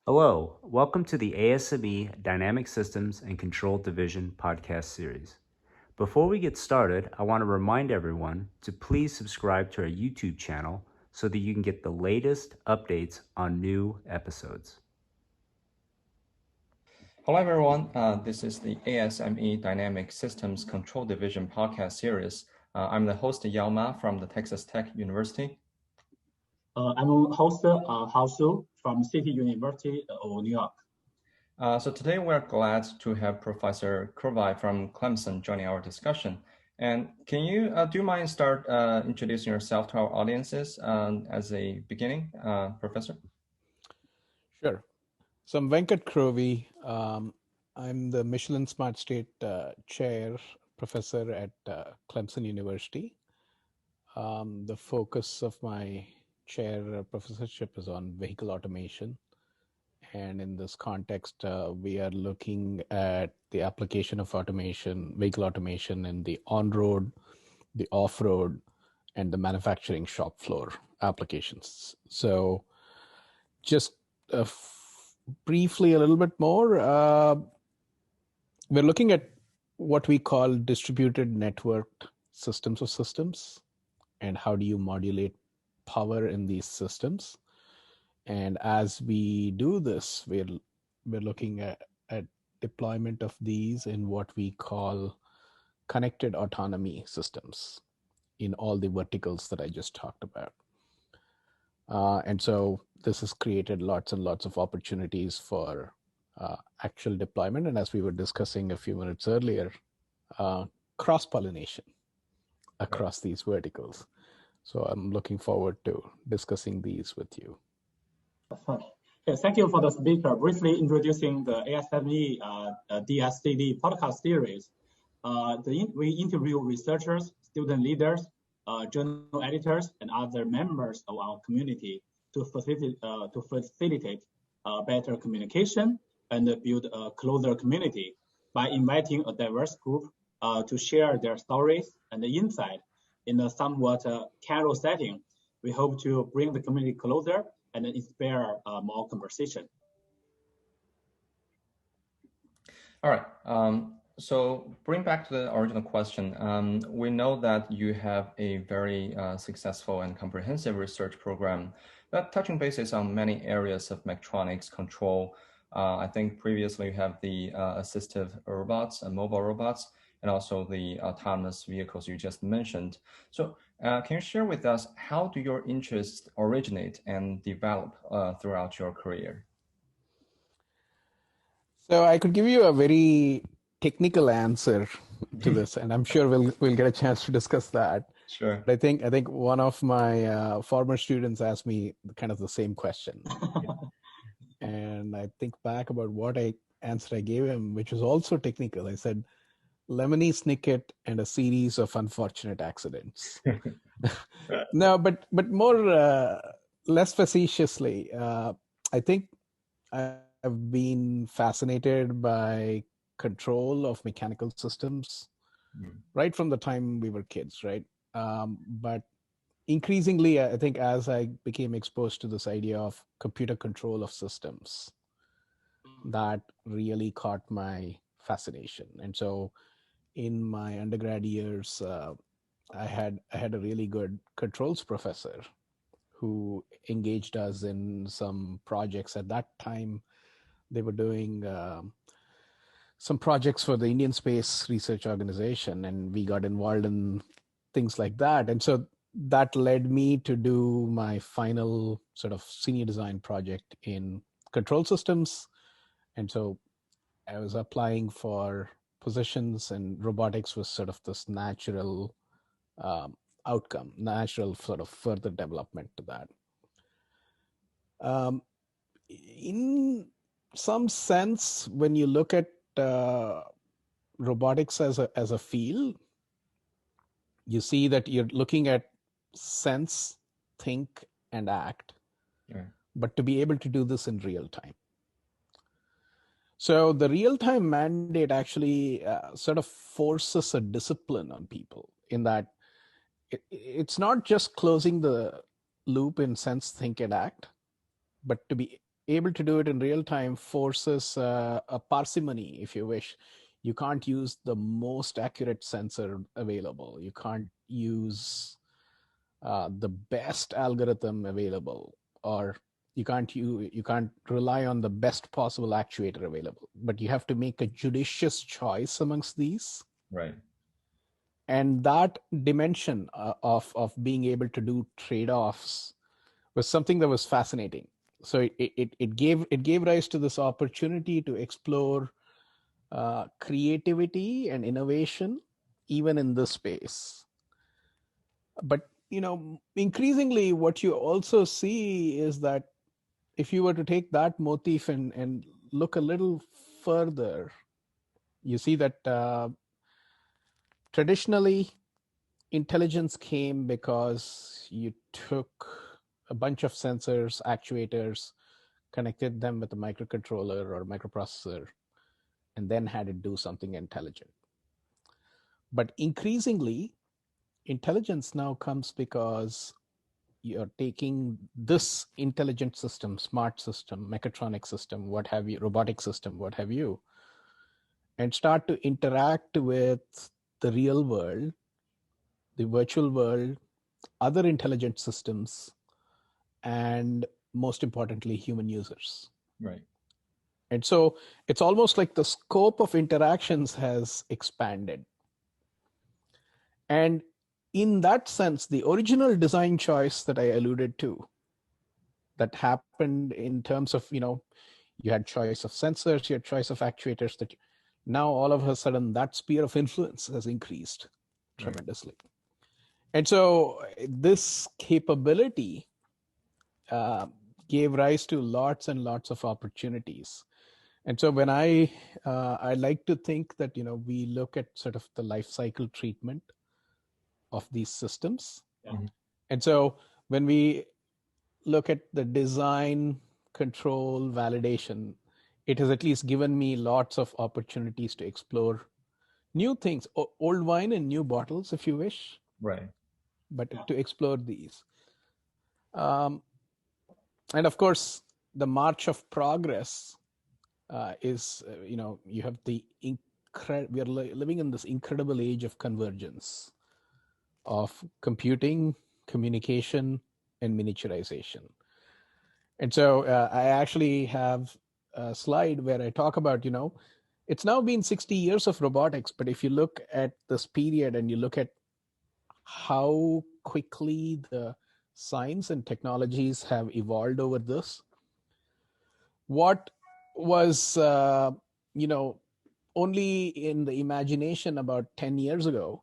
Hello, welcome to the ASME Dynamic Systems and Control Division podcast series. Before we get started, I want to remind everyone to please subscribe to our YouTube channel so that you can get the latest updates on new episodes. Hello, everyone. This is the ASME Dynamic Systems Control Division podcast series. I'm the host, Yao Ma from the Texas Tech University. I'm host Hao Su from City University of New York. So today we're glad to have Professor Krovi from Clemson joining our discussion. And can you, do you mind start introducing yourself to our audiences as a beginning, Professor? Sure. So I'm Venkat Krovi. I'm the Michelin Smart State Chair Professor at Clemson University. The focus of my chair professorship is on vehicle automation. And in this context, we are looking at the application of automation, vehicle automation in the on-road, the off-road, and the manufacturing shop floor applications. So just briefly a little bit more, we're looking at what we call distributed networked systems of systems, and how do you modulate power in these systems. And as we do this, we're looking at deployment of these in what we call connected autonomy systems in all the verticals that I just talked about. And so this has created lots and lots of opportunities for actual deployment. And as we were discussing a few minutes earlier, cross-pollination across these verticals. So I'm looking forward to discussing these with you. Okay, thank you for the speaker briefly introducing the ASME DSCD podcast series. We interview researchers, student leaders, journal editors, and other members of our community to facilitate better communication and build a closer community by inviting a diverse group to share their stories and insight in a somewhat casual setting. We hope to bring the community closer and inspire more conversation. All right. So bring back to the original question. We know that you have a very successful and comprehensive research program that touching bases on many areas of mechatronics control. I think previously you have the assistive robots and mobile robots, and also the autonomous vehicles you just mentioned. So can you share with us, how do your interests originate and develop throughout your career? So I could give you a very technical answer to this, and I'm sure we'll get a chance to discuss that. Sure. But I think one of my former students asked me kind of the same question, and I think back about what answer I gave him, which was also technical. I said, Lemony Snicket and a series of unfortunate accidents. No, but more less facetiously, I think I've been fascinated by control of mechanical systems right from the time we were kids, right? But increasingly, I think as I became exposed to this idea of computer control of systems, that really caught my fascination. And so in my undergrad years, I had a really good controls professor who engaged us in some projects. At that time, they were doing some projects for the Indian Space Research Organization, and we got involved in things like that. And so that led me to do my final sort of senior design project in control systems. And so I was applying for positions, and robotics was sort of this natural outcome, natural sort of further development to that. In some sense, when you look at robotics as a field, you see that you're looking at sense, think, and act, but to be able to do this in real time. So the real-time mandate actually sort of forces a discipline on people, in that it's not just closing the loop in sense, think, and act, but to be able to do it in real time forces a parsimony, if you wish. You can't use the most accurate sensor available. You can't use the best algorithm available, or you can't rely on the best possible actuator available. But you have to make a judicious choice amongst these. Right. And that dimension of being able to do trade-offs was something that was fascinating. So it gave rise to this opportunity to explore creativity and innovation even in this space. But increasingly what you also see is that if you were to take that motif and look a little further, you see that traditionally intelligence came because you took a bunch of sensors, actuators, connected them with a microcontroller or microprocessor, and then had it do something intelligent. But increasingly, intelligence now comes because you're taking this intelligent system, smart system, mechatronic system, what have you, robotic system, what have you, and start to interact with the real world, the virtual world, other intelligent systems, and most importantly, human users. Right. And so it's almost like the scope of interactions has expanded. And in that sense, the original design choice that I alluded to, that happened in terms of, you had choice of sensors, you had choice of actuators, that now all of a sudden that sphere of influence has increased tremendously. And so this capability gave rise to lots and lots of opportunities. And so when I like to think that, we look at sort of the life cycle treatment of these systems. Yeah. And so when we look at the design, control, validation, it has at least given me lots of opportunities to explore new things, old wine in new bottles, if you wish. Right. But to explore these. And of course, the march of progress is, you have we are living in this incredible age of convergence of computing, communication, and miniaturization. And so I actually have a slide where I talk about, it's now been 60 years of robotics, but if you look at this period and you look at how quickly the science and technologies have evolved over this, what was, only in the imagination about 10 years ago,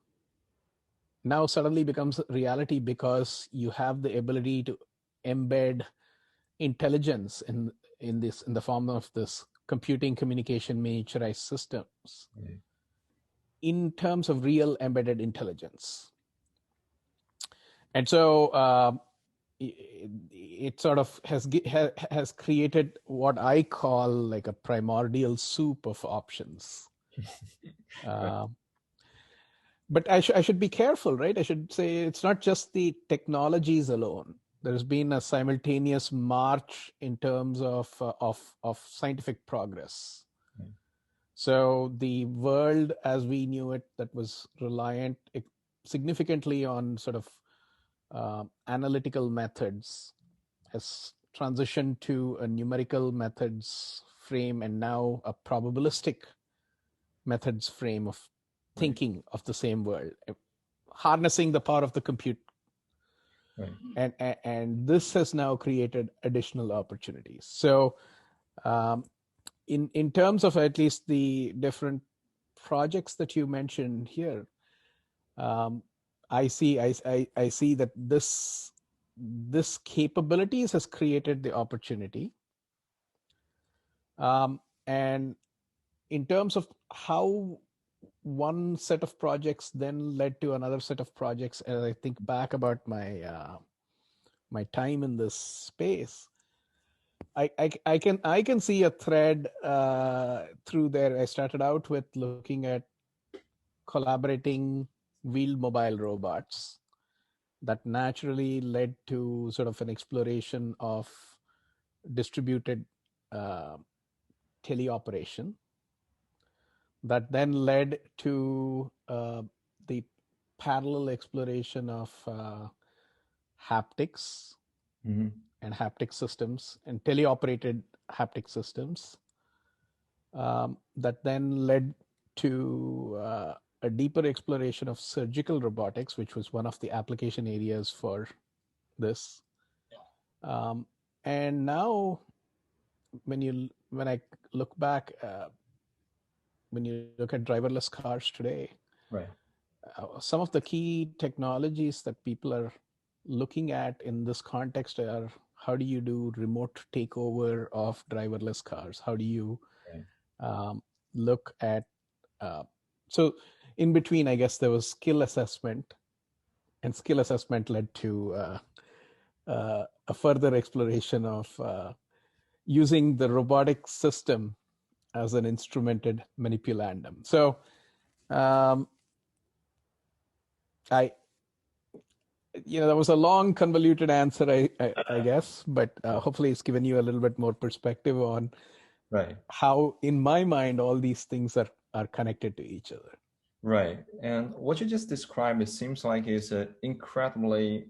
now suddenly becomes reality because you have the ability to embed intelligence in the form of this computing, communication, miniaturized systems in terms of real embedded intelligence. And so it sort of has created what I call like a primordial soup of options. But I should be careful, right? I should say it's not just the technologies alone. There's been a simultaneous march in terms of scientific progress. So the world as we knew it, that was reliant significantly on sort of analytical methods, has transitioned to a numerical methods frame and now a probabilistic methods frame of thinking of the same world, harnessing the power of the compute. Right. And this has now created additional opportunities. So in terms of at least the different projects that you mentioned here, I see that this capabilities has created the opportunity. And in terms of how one set of projects then led to another set of projects, as I think back about my my time in this space, I can see a thread through there. I started out with looking at collaborating wheeled mobile robots. That naturally led to sort of an exploration of distributed teleoperation that then led to the parallel exploration of haptics and haptic systems and teleoperated haptic systems that then led to a deeper exploration of surgical robotics, which was one of the application areas for this. And now, when I look back, when you look at driverless cars today, right, some of the key technologies that people are looking at in this context are: how do you do remote takeover of driverless cars? How do you look at so in between, I guess there was skill assessment, and skill assessment led to a further exploration of using the robotic system as an instrumented manipulandum. So that was a long, convoluted answer, I guess, but hopefully it's given you a little bit more perspective on how, in my mind, all these things are connected to each other. Right. And what you just described, it seems like is incredibly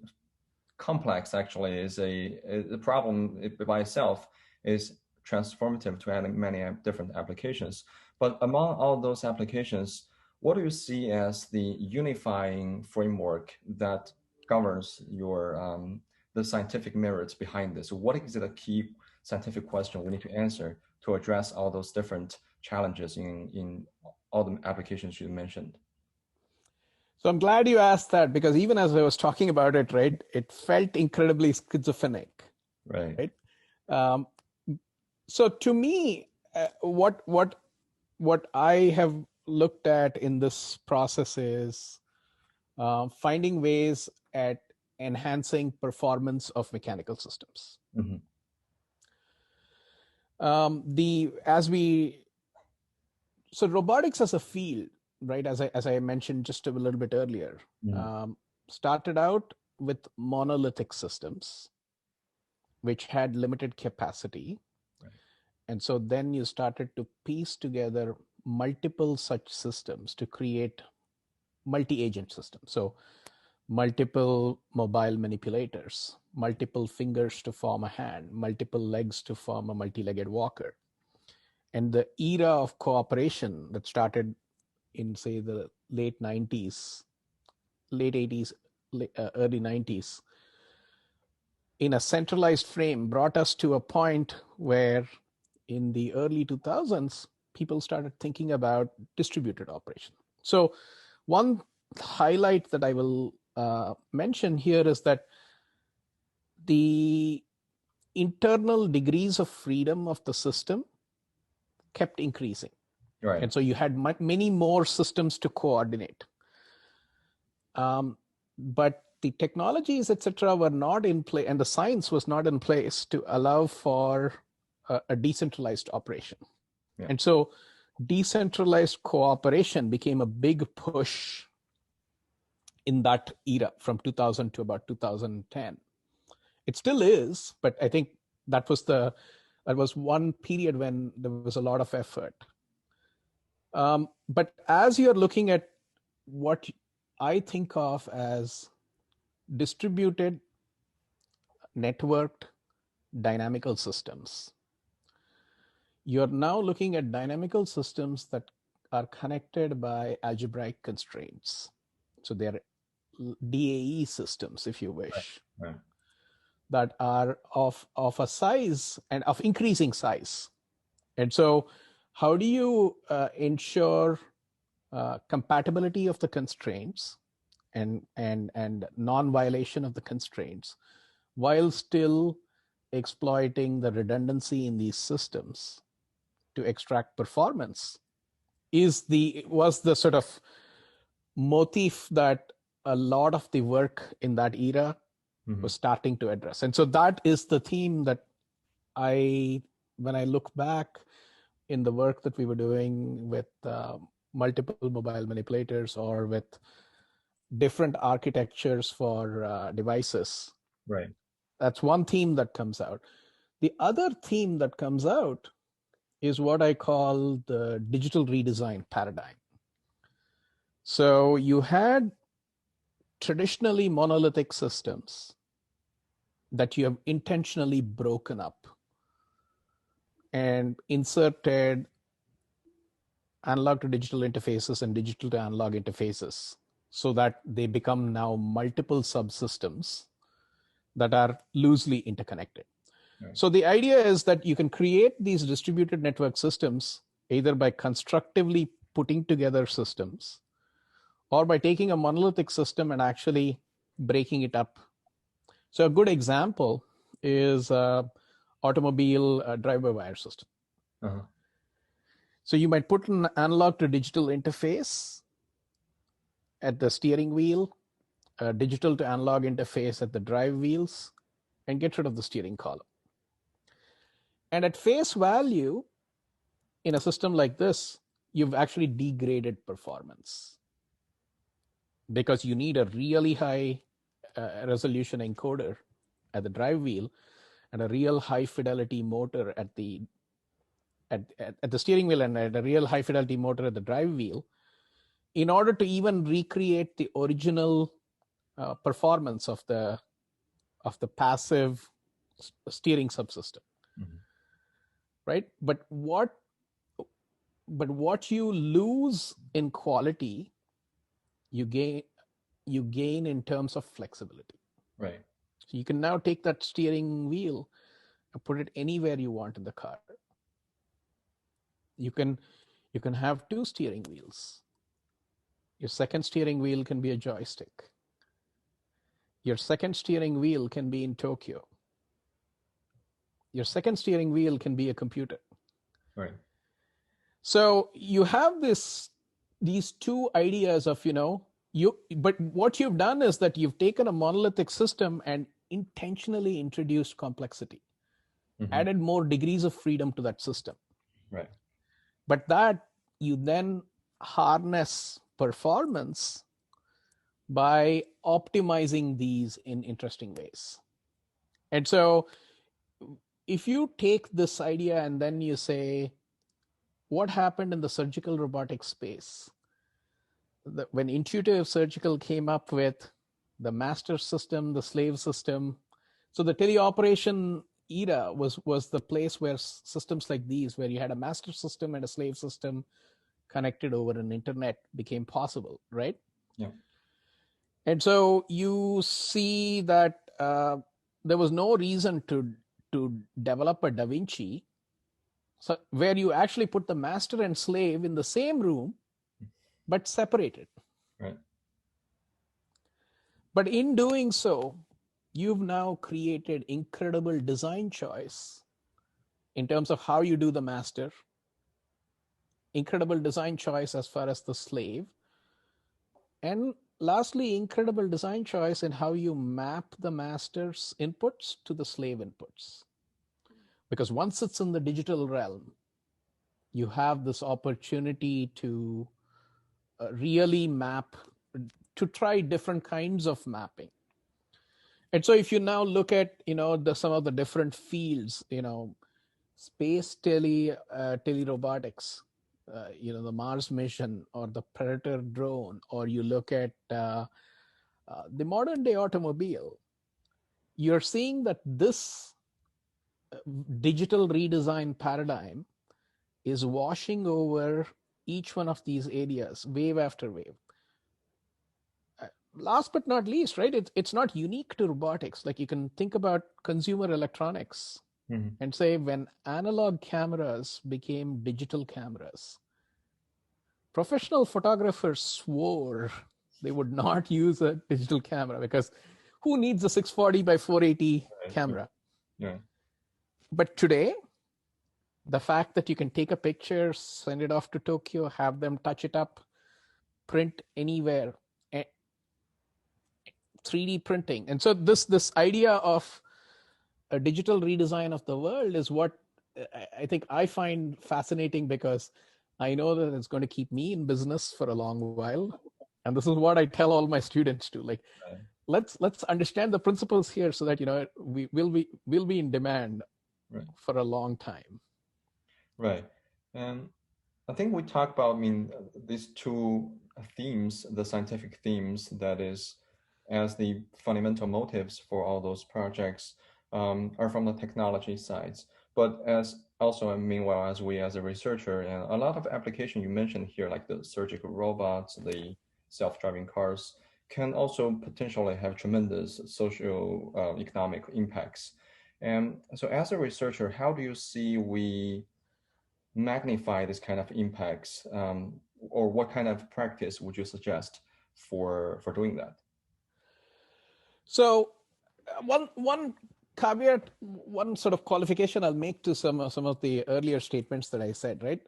complex, actually. Is the problem by itself is transformative to many different applications. But among all those applications, what do you see as the unifying framework that governs your the scientific merits behind this? What is the key scientific question we need to answer to address all those different challenges in all the applications you mentioned? So I'm glad you asked that, because even as I was talking about it, right, it felt incredibly schizophrenic. Right. So to me, what I have looked at in this process is finding ways at enhancing performance of mechanical systems. So robotics as a field, right, as I mentioned just a little bit earlier, started out with monolithic systems, which had limited capacity. And so then you started to piece together multiple such systems to create multi-agent systems. So multiple mobile manipulators, multiple fingers to form a hand, multiple legs to form a multi-legged walker. And the era of cooperation that started in, say, the late 90s, late 80s, early 90s, in a centralized frame brought us to a point where in the early 2000s, people started thinking about distributed operation. So one highlight that I will mention here is that the internal degrees of freedom of the system kept increasing. Right. And so you had many more systems to coordinate. But the technologies, et cetera, were not in place, and the science was not in place to allow for a decentralized operation. Yeah. And so decentralized cooperation became a big push in that era from 2000 to about 2010. It still is, but I think that was one period when there was a lot of effort. But as you're looking at what I think of as distributed, networked, dynamical systems, you're now looking at dynamical systems that are connected by algebraic constraints. So they're DAE systems, if you wish, Right. that are of a size and of increasing size. And so how do you ensure compatibility of the constraints and non-violation of the constraints while still exploiting the redundancy in these systems to extract performance was the sort of motif that a lot of the work in that era was starting to address. And so that is the theme that when I look back in the work that we were doing with multiple mobile manipulators or with different architectures for devices. Right. That's one theme that comes out. The other theme that comes out is what I call the digital redesign paradigm. So you had traditionally monolithic systems that you have intentionally broken up and inserted analog to digital interfaces and digital to analog interfaces so that they become now multiple subsystems that are loosely interconnected. Right. So the idea is that you can create these distributed network systems either by constructively putting together systems or by taking a monolithic system and actually breaking it up. So a good example is automobile drive-by-wire system. Uh-huh. So you might put an analog to digital interface at the steering wheel, a digital to analog interface at the drive wheels, and get rid of the steering column. And at face value, in a system like this, you've actually degraded performance because you need a really high resolution encoder at the drive wheel and a real high fidelity motor at the steering wheel and at a real high fidelity motor at the drive wheel in order to even recreate the original performance of the passive steering subsystem. Mm-hmm. Right? But what you lose in quality, you gain in terms of flexibility. Right. So you can now take that steering wheel and put it anywhere you want in the car. You can have two steering wheels. Your second steering wheel can be a joystick. Your second steering wheel can be in Tokyo. Your second steering wheel can be a computer. Right. So you have these two ideas of, but what you've done is that you've taken a monolithic system and intentionally introduced complexity, mm-hmm. added more degrees of freedom to that system. Right. But that you then harness performance by optimizing these in interesting ways. And so if you take this idea and then you say, what happened in the surgical robotics space? When intuitive surgical came up with the master system, the slave system, so the teleoperation era was the place where systems like these, where you had a master system and a slave system connected over an internet, became possible, right? Yeah. And so you see that there was no reason to develop a Da Vinci, so where you actually put the master and slave in the same room, but separated. Right. But in doing so, you've now created incredible design choice in terms of how you do the master, incredible design choice as far as the slave, and lastly, incredible design choice in how you map the master's inputs to the slave inputs. Because once it's in the digital realm, you have this opportunity to really map, to try different kinds of mapping. And so if you now look at, some of the different fields, space telerobotics, the Mars mission or the Predator drone, or you look at the modern day automobile, you're seeing that this digital redesign paradigm is washing over each one of these areas, wave after wave. Last but not least, right? It's not unique to robotics. Like you can think about consumer electronics, mm-hmm. and say when analog cameras became digital cameras, professional photographers swore they would not use a digital camera because who needs a 640 by 480 camera? Yeah. But today, the fact that you can take a picture, send it off to Tokyo, have them touch it up, print anywhere, 3D printing. And so this idea of a digital redesign of the world is what I think I find fascinating, because I know that it's going to keep me in business for a long while. And this is what I tell all my students to, like, let's understand the principles here so that, we will be in demand Right. for a long time. Right. And I think we talked about, these two themes, the scientific themes, that is, as the fundamental motives for all those projects are from the technology sides. But as also, meanwhile, as we as a researcher, and a lot of application you mentioned here, like the surgical robots, the self-driving cars, can also potentially have tremendous social economic impacts. And so as a researcher, how do you see we magnify this kind of impacts, or what kind of practice would you suggest for doing that? So one caveat, one sort of qualification I'll make to some of the earlier statements that I said, right?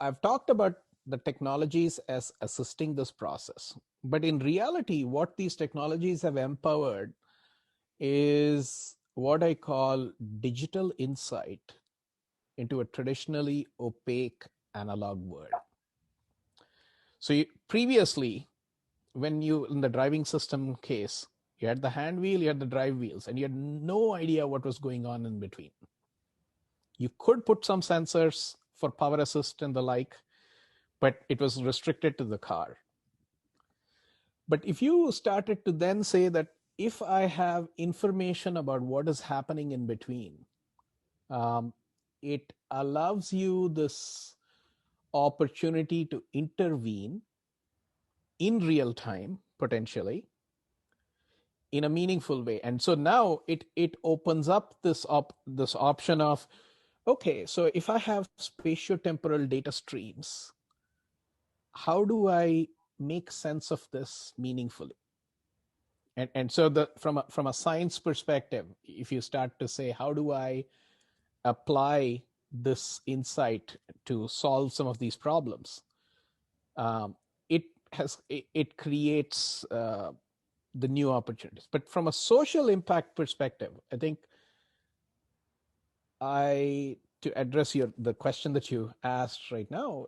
I've talked about the technologies as assisting this process, but in reality, what these technologies have empowered is what I call digital insight into a traditionally opaque analog world. So previously, when you, in the driving system case, you had the hand wheel, you had the drive wheels, and you had no idea what was going on in between. You could put some sensors for power assist and the like, but it was restricted to the car. But if you started to then say that if I have information about what is happening in between, it allows you this opportunity to intervene in real time, potentially, in a meaningful way. And so now it opens up this option of, okay, so if I have spatiotemporal data streams, how do I make sense of this meaningfully? And so from a science perspective, if you start to say, how do I apply this insight to solve some of these problems, it creates the new opportunities. But from a social impact perspective, I think to address the question that you asked right now,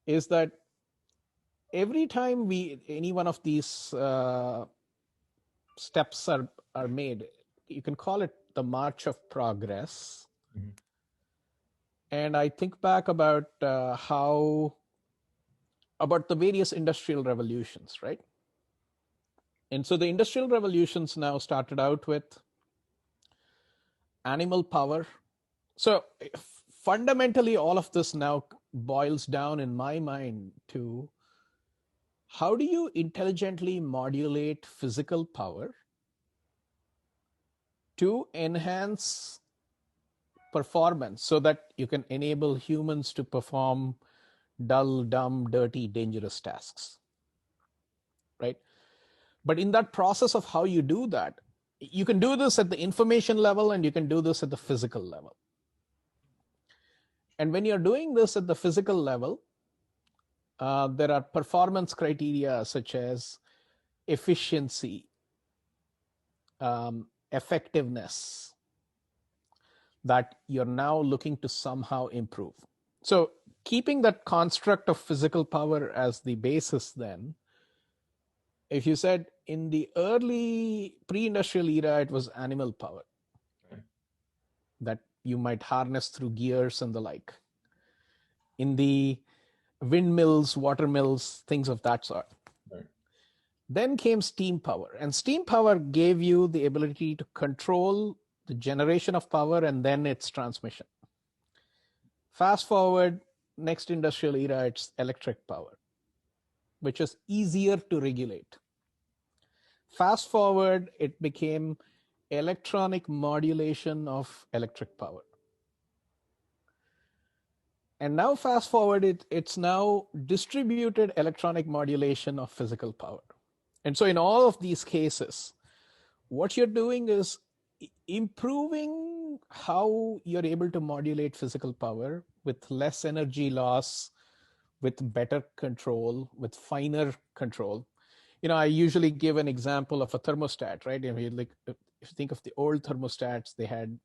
is that every time any one of these steps are made, you can call it the march of progress. Mm-hmm. And I think back about about the various industrial revolutions, right? And so the industrial revolutions now started out with animal power. So fundamentally, all of this now boils down in my mind to how do you intelligently modulate physical power to enhance performance so that you can enable humans to perform dull, dumb, dirty, dangerous tasks, right? But in that process of how you do that, you can do this at the information level and you can do this at the physical level. And when you're doing this at the physical level, there are performance criteria such as efficiency, effectiveness, that you're now looking to somehow improve. So keeping that construct of physical power as the basis, then, if you said in the early pre-industrial era, it was animal power, Right. that you might harness through gears and the like. In the windmills, water mills, things of that sort. Right. Then came steam power, and steam power gave you the ability to control the generation of power and then its transmission. Fast forward, next industrial era, it's electric power, which is easier to regulate. Fast forward, it became electronic modulation of electric power. And now fast forward, it's now distributed electronic modulation of physical power. And so in all of these cases, what you're doing is improving how you're able to modulate physical power with less energy loss, with better control, with finer control. I usually give an example of a thermostat, right? If you think of the old thermostats, they had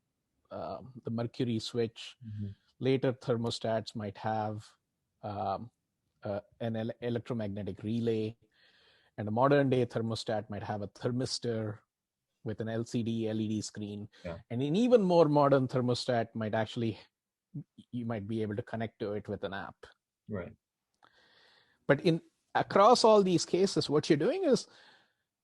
the mercury switch. Mm-hmm. Later thermostats might have an electromagnetic relay, and a modern day thermostat might have a thermistor with an LCD, LED screen. Yeah. And an even more modern thermostat might actually, you might be able to connect to it with an app. Right. But across all these cases, what you're doing is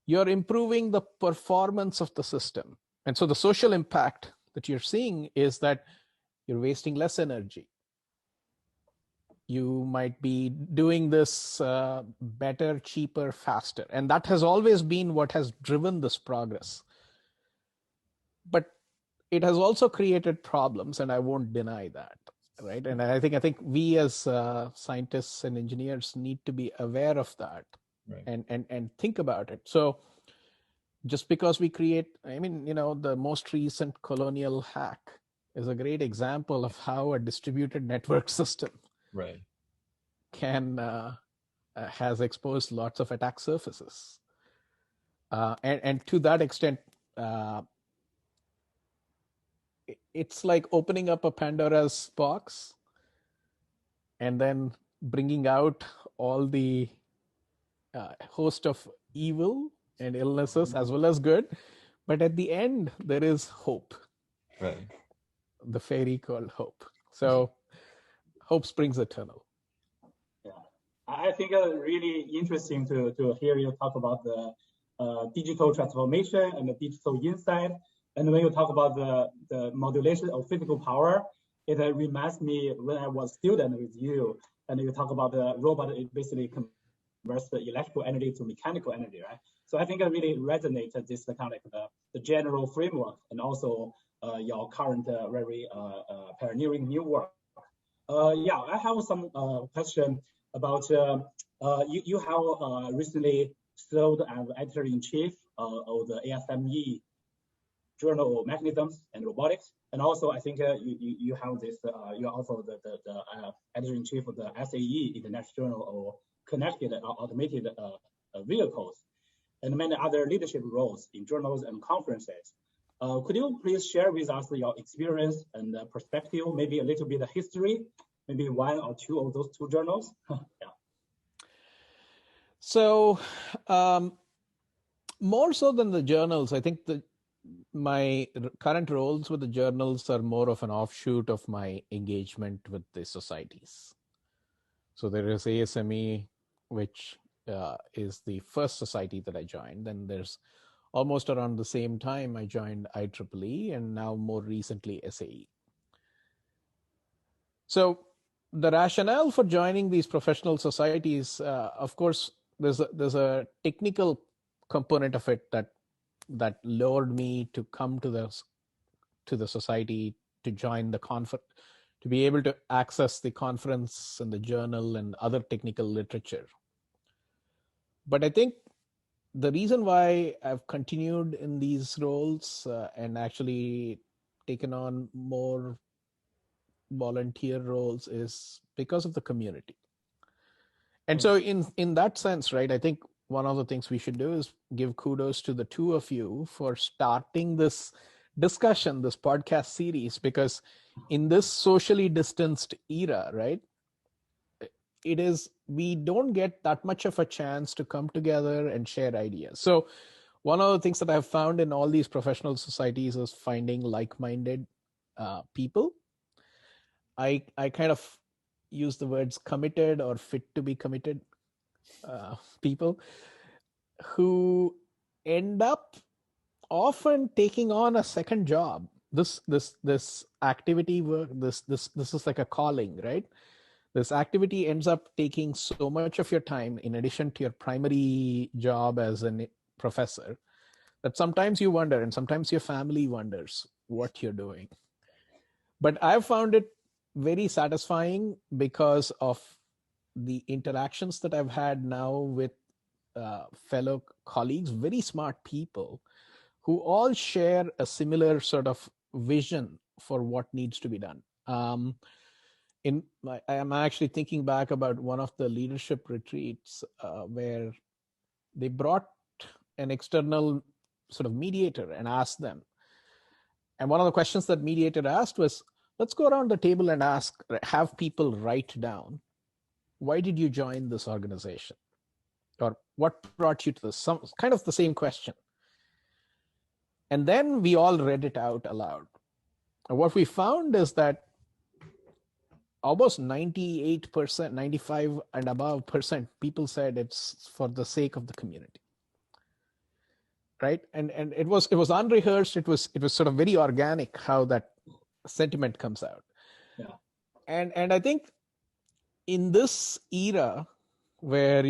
you're improving the performance of the system. And so the social impact that you're seeing is that you're wasting less energy. You might be doing this better, cheaper, faster. And that has always been what has driven this progress. But it has also created problems, and I won't deny that, right? And I think we as scientists and engineers need to be aware of that, right, and think about it. So just because we create, I mean, the most recent colonial hack is a great example of how a distributed network system right, can has exposed lots of attack surfaces, and to that extent, it's like opening up a Pandora's box and then bringing out all the host of evil and illnesses as well as good. But at the end, there is hope. right. The fairy called hope. So hope springs eternal. Yeah, I think really interesting to hear you talk about the digital transformation and the digital insight. And when you talk about the modulation of physical power, it reminds me when I was a student with you, and you talk about the robot, it basically converts the electrical energy to mechanical energy, right? So I think it really resonated this kind of the general framework, and also your current very pioneering new work. Yeah, I have some question about you have recently served as editor-in-chief of the ASME Journal of Mechanisms and Robotics, and also I think you have this. You're also the editor-in-chief of the SAE International Journal of Connected Automated Vehicles, and many other leadership roles in journals and conferences. Could you please share with us your experience and perspective, maybe a little bit of history, maybe one or two of those two journals? Yeah. So more so than the journals, I think my current roles with the journals are more of an offshoot of my engagement with the societies. So there is ASME, which is the first society that I joined. Then there's almost around the same time I joined IEEE, and now more recently SAE. So the rationale for joining these professional societies, of course, there's a technical component of it that lured me to come to the society, to join the conference, to be able to access the conference and the journal and other technical literature. But I think the reason why I've continued in these roles and actually taken on more volunteer roles is because of the community. And so in that sense, right, I think one of the things we should do is give kudos to the two of you for starting this discussion, this podcast series, because in this socially distanced era, right, we don't get that much of a chance to come together and share ideas. So one of the things that I've found in all these professional societies is finding like-minded people. I kind of use the words committed or fit to be committed people who end up often taking on a second job. This activity work, this is like a calling, right? This activity ends up taking so much of your time in addition to your primary job as a professor that sometimes you wonder, and sometimes your family wonders what you're doing. But I've found it very satisfying because of the interactions that I've had now with fellow colleagues, very smart people who all share a similar sort of vision for what needs to be done. I'm actually thinking back about one of the leadership retreats where they brought an external sort of mediator and asked them. And one of the questions that mediator asked was, let's go around the table and have people write down, why did you join this organization? Or what brought you to this? Kind of the same question. And then we all read it out aloud. And what we found is that almost 98%, 95 and above percent, people said it's for the sake of the community. Right. And it was unrehearsed. It was sort of very organic how that sentiment comes out. Yeah. And I think in this era where,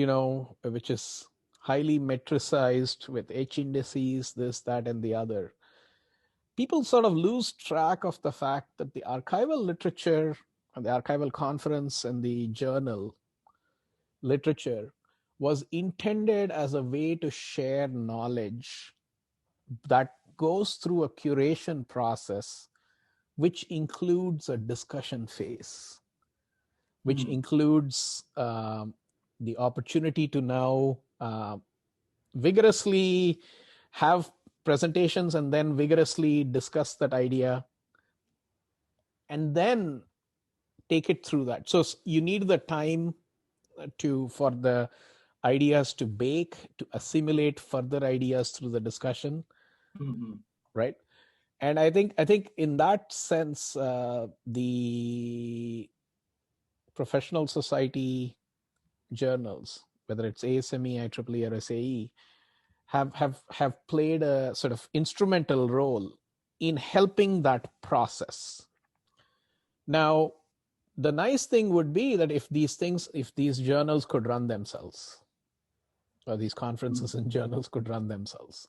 which is highly metricized with H indices, this, that, and the other, people sort of lose track of the fact that the archival literature and the archival conference and the journal literature was intended as a way to share knowledge that goes through a curation process, which includes a discussion phase, which includes the opportunity to now vigorously have presentations and then vigorously discuss that idea and then take it through that. So you need the time for the ideas to bake, to assimilate further ideas through the discussion, right? And I think in that sense, the professional society journals, whether it's ASME, IEEE, or SAE, have played a sort of instrumental role in helping that process. Now, the nice thing would be that if these journals could run themselves, or these conferences and journals could run themselves.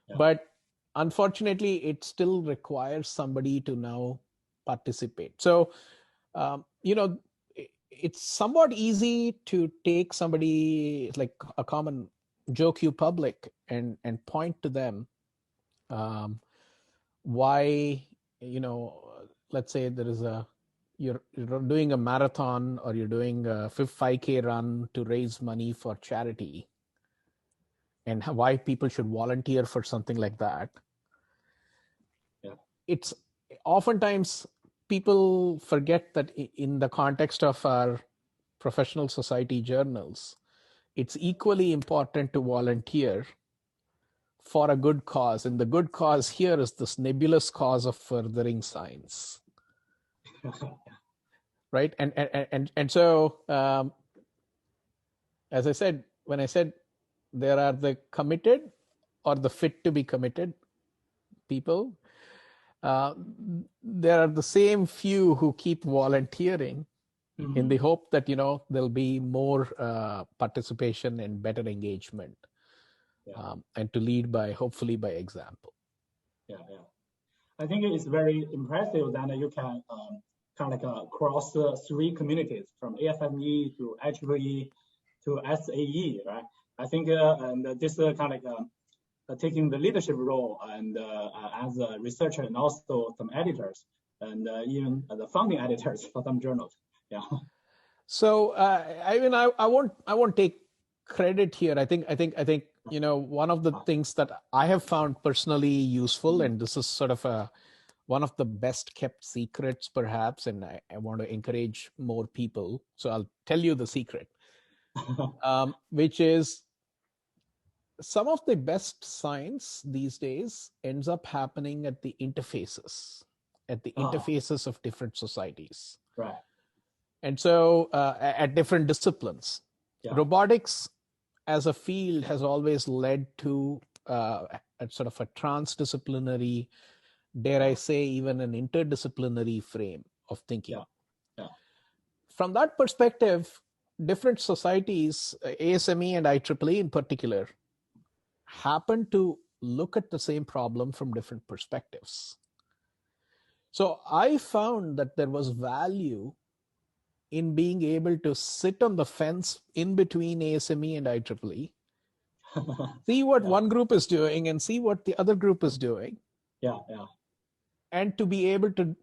Yeah. But unfortunately, it still requires somebody to now participate. So, it's somewhat easy to take somebody like a common joke you public and point to them why, let's say there is you're doing a marathon or you're doing a 5K run to raise money for charity, and why people should volunteer for something like that. Yeah. It's oftentimes people forget that in the context of our professional society journals, it's equally important to volunteer for a good cause. And the good cause here is this nebulous cause of furthering science. Right? And so, as I said, when I said there are the committed or the fit to be committed people, there are the same few who keep volunteering in the hope that, there'll be more participation and better engagement, and to lead hopefully by example. Yeah. I think it's very impressive that you can kind of like cross three communities from ASME to IEEE to SAE, right? I think and this kind of like taking the leadership role and as a researcher and also some editors and even the founding editors for some journals. Yeah. So I won't take credit here. I think one of the things that I have found personally useful, and this is sort of one of the best kept secrets perhaps, and I want to encourage more people. So I'll tell you the secret, which is some of the best science these days ends up happening at the interfaces of different societies. Right. And so at different disciplines. Yeah. Robotics as a field has always led to a sort of a transdisciplinary, dare I say, even an interdisciplinary frame of thinking. Yeah. From that perspective, different societies, ASME and IEEE in particular, happen to look at the same problem from different perspectives. So I found that there was value in being able to sit on the fence in between ASME and IEEE, see what one group is doing and see what the other group is doing. Yeah. And to be able to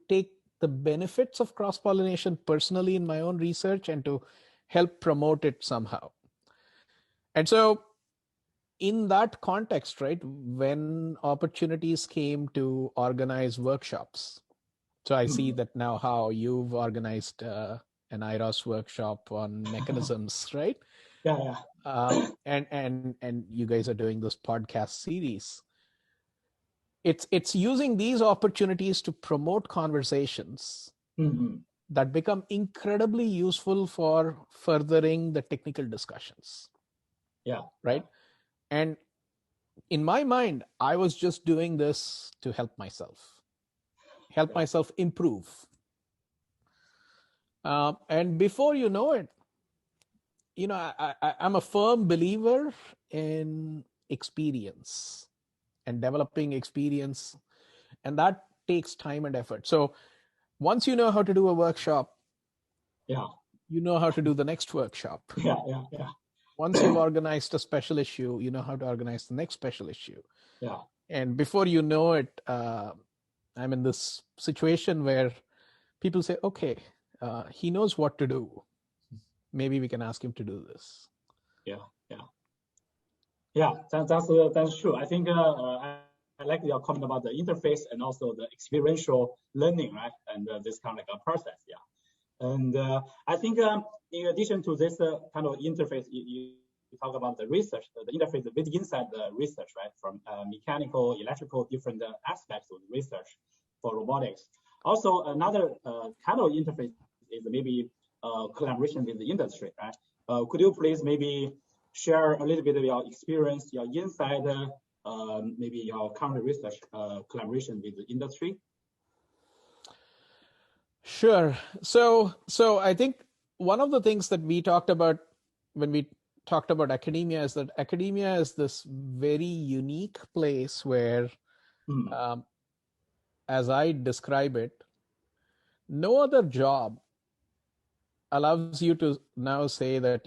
take the benefits of cross-pollination personally in my own research and to help promote it somehow. And so in that context, right, when opportunities came to organize workshops, so I see that now how you've organized an IROS workshop on mechanisms, right? Yeah. And you guys are doing this podcast series. it's using these opportunities to promote conversations that become incredibly useful for furthering the technical discussions. Yeah. Right. And in my mind, I was just doing this to help myself improve. And before you know it, I'm a firm believer in experience and developing experience, and that takes time and effort. So once you know how to do a workshop, you know how to do the next workshop. Once you've organized a special issue, you know how to organize the next special issue. And before you know it, I'm in this situation where people say, okay, he knows what to do. Maybe we can ask him to do this. That's true. I think I like your comment about the interface and also the experiential learning, right? And this kind of like a process, And I think in addition to this kind of interface, you talk about the research, the interface with inside the research, right? From mechanical, electrical, different aspects of the research for robotics. Also, another kind of interface is maybe collaboration with the industry, right? Could you please maybe share a little bit of your experience, your insight, maybe your current research collaboration with the industry? Sure. So I think one of the things that we talked about when we talked about academia is that academia is this very unique place where, as I describe it, no other job allows you to now say that,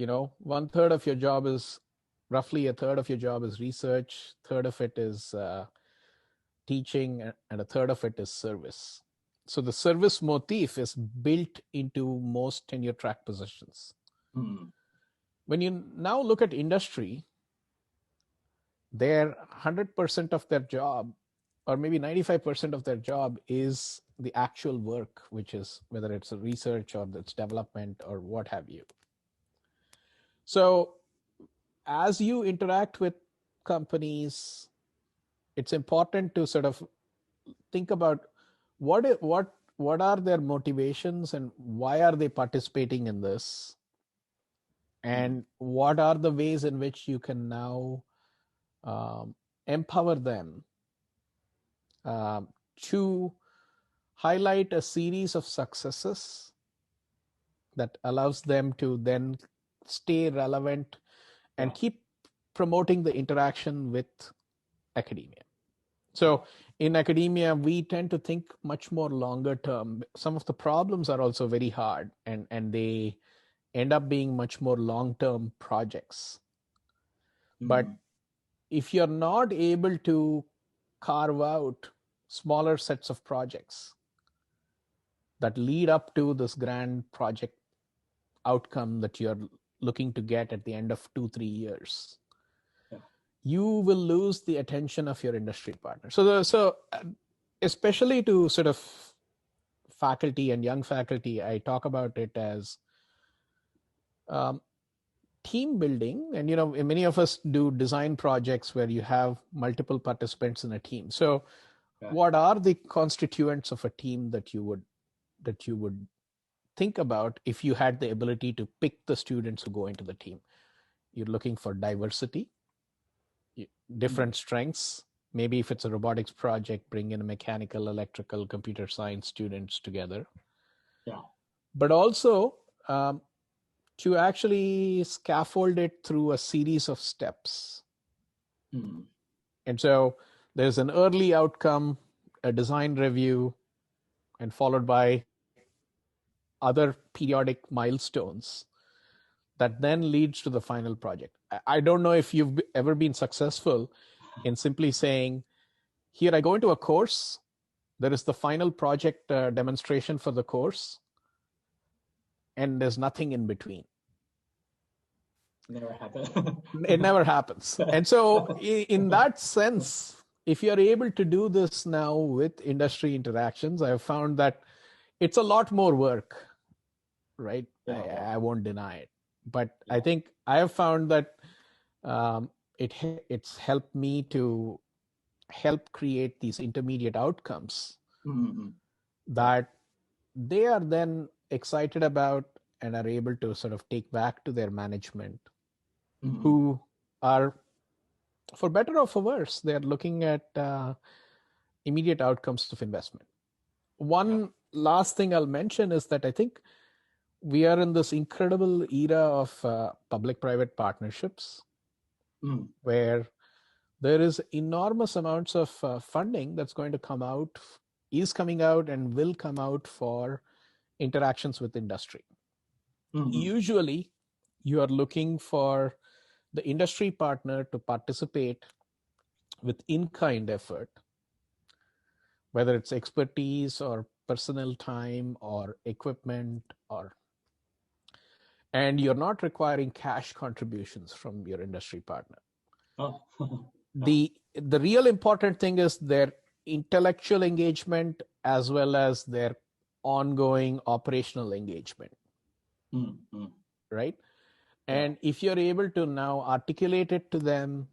roughly a third of your job is research, third of it is teaching, and a third of it is service. So the service motif is built into most tenure track positions. When you now look at industry, their 100% of their job, or maybe 95% of their job, is the actual work, which is whether it's a research or it's development or what have you. So as you interact with companies, it's important to sort of think about what are their motivations and why are they participating in this, and what are the ways in which you can now empower them to highlight a series of successes that allows them to then stay relevant and keep promoting the interaction with academia. So in academia, we tend to think much more longer term. Some of the problems are also very hard, and they end up being much more long-term projects. But if you're not able to carve out smaller sets of projects that lead up to this grand project outcome that you're looking to get at the end of 2-3 years, you will lose the attention of your industry partner. So especially to sort of faculty and young faculty, I talk about it as team building. And, many of us do design projects where you have multiple participants in a team. So what are the constituents of a team that you would think about if you had the ability to pick the students who go into the team? You're looking for diversity, different strengths. Maybe if it's a robotics project, bring in a mechanical, electrical, computer science students together. But also to actually scaffold it through a series of steps. And so there's an early outcome, a design review, and followed by other periodic milestones that then leads to the final project. I don't know if you've ever been successful in simply saying, here, I go into a course, there is the final project demonstration for the course, and there's nothing in between. Never happens. It never happens. And so in that sense, if you're able to do this now with industry interactions, I've found that it's a lot more work, right? I won't deny it. But I think I have found that it's helped me to help create these intermediate outcomes Mm-hmm. that they are then excited about and are able to sort of take back to their management, Mm-hmm. who are, for better or for worse, they're looking at immediate outcomes of investment. One last thing I'll mention is that I think we are in this incredible era of public-private partnerships where there is enormous amounts of funding that's going to come out, is coming out, and will come out for interactions with industry. Usually, you are looking for the industry partner to participate with in-kind effort, whether it's expertise or personnel time or equipment, and you're not requiring cash contributions from your industry partner. The real important thing is their intellectual engagement as well as their ongoing operational engagement, right? And if you're able to now articulate it to them,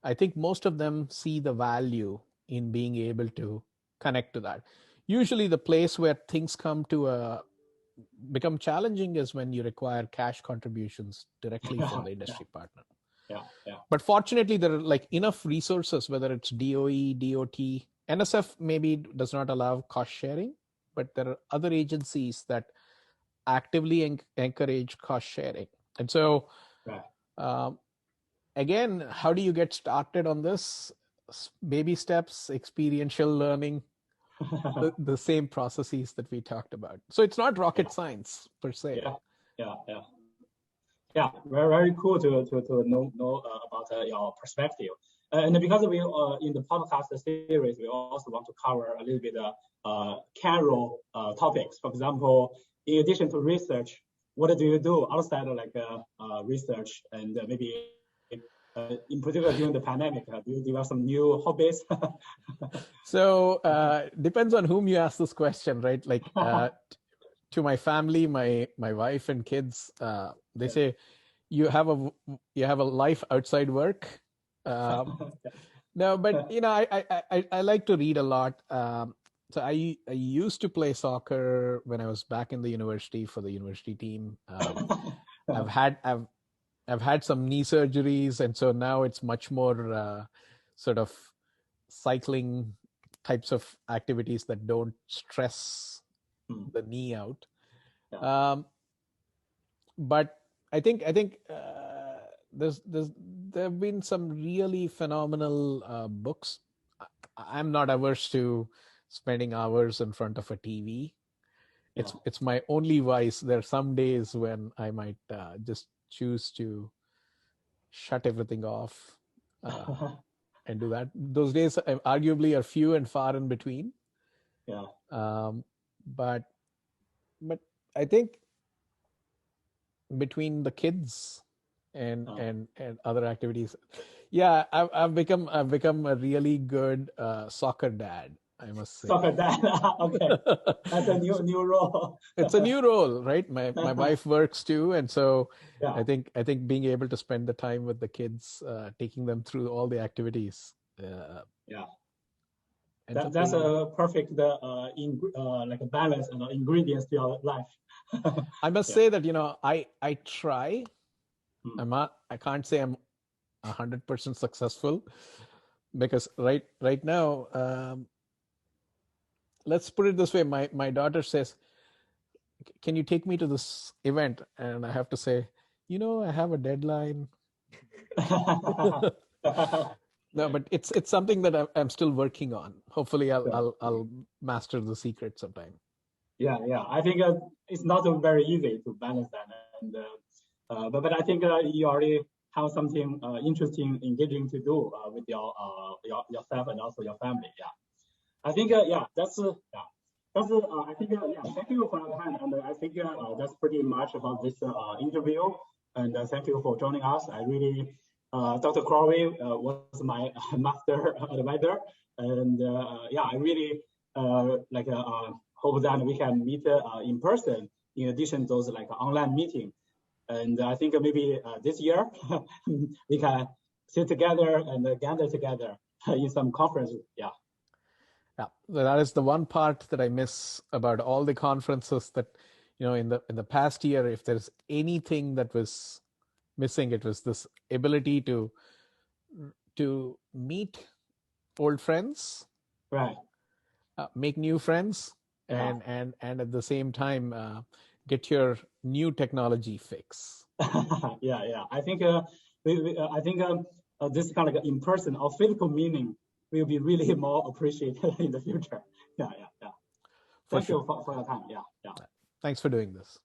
I think most of them see the value in being able to connect to that. Usually the place where things become challenging is when you require cash contributions directly from the industry partner. But fortunately, there are like enough resources, whether it's DOE, DOT, NSF maybe does not allow cost sharing, but there are other agencies that actively encourage cost sharing. And so, again, how do you get started on this? Baby steps, experiential learning, the same processes that we talked about. So it's not rocket science per se. Yeah, very, very cool to know about your perspective. And because we in the podcast series, we also want to cover a little bit casual topics. For example, in addition to research, what do you do outside of like research, and maybe in particular during the pandemic, do you develop some new hobbies? So depends on whom you ask this question, right? Like to my family, my wife and kids, they say, you have a life outside work. No, but you know, I like to read a lot. So I used to play soccer when I was back in the university for the university team. I've had some knee surgeries, and so now it's much more sort of cycling types of activities that don't stress the knee out. But I think there have been some really phenomenal books. I'm not averse to spending hours in front of a TV. It's my only vice. There are some days when I might just choose to shut everything off and do that. Those days arguably are few and far in between. But I think between the kids and other activities, I've become a really good soccer dad, I must say. Soccer dad. Okay, that's a new role. It's a new role, right? My wife works too, and so I think being able to spend the time with the kids, taking them through all the activities. That's a perfect like a balance and ingredients to your life. I must say that, you know, I try. I can't say I'm 100% successful, because right now, let's put it this way. My daughter says, "Can you take me to this event?" And I have to say, you know, I have a deadline. No, but it's something that I'm still working on. Hopefully, I'll master the secret sometime. Yeah. I think it's not very easy to balance that, and but I think you already have something interesting, engaging to do with yourself and also your family. I think that's I think thank you for your time, and I think that's pretty much about this interview. And thank you for joining us. I really. Dr. Krovi was my master advisor, and I really hope that we can meet in person in addition to those like online meeting. And I think maybe this year we can sit together and gather together. in some conferences. Yeah. Yeah, that is the one part that I miss about all the conferences that, in the past year, if there's anything that was missing, it was this ability to meet old friends, Right. make new friends, Yeah. and at the same time get your new technology fix. Yeah. I think this kind of in-person or physical meaning will be really more appreciated in the future. Yeah. For Thank sure. you for your time. Yeah. Thanks for doing this.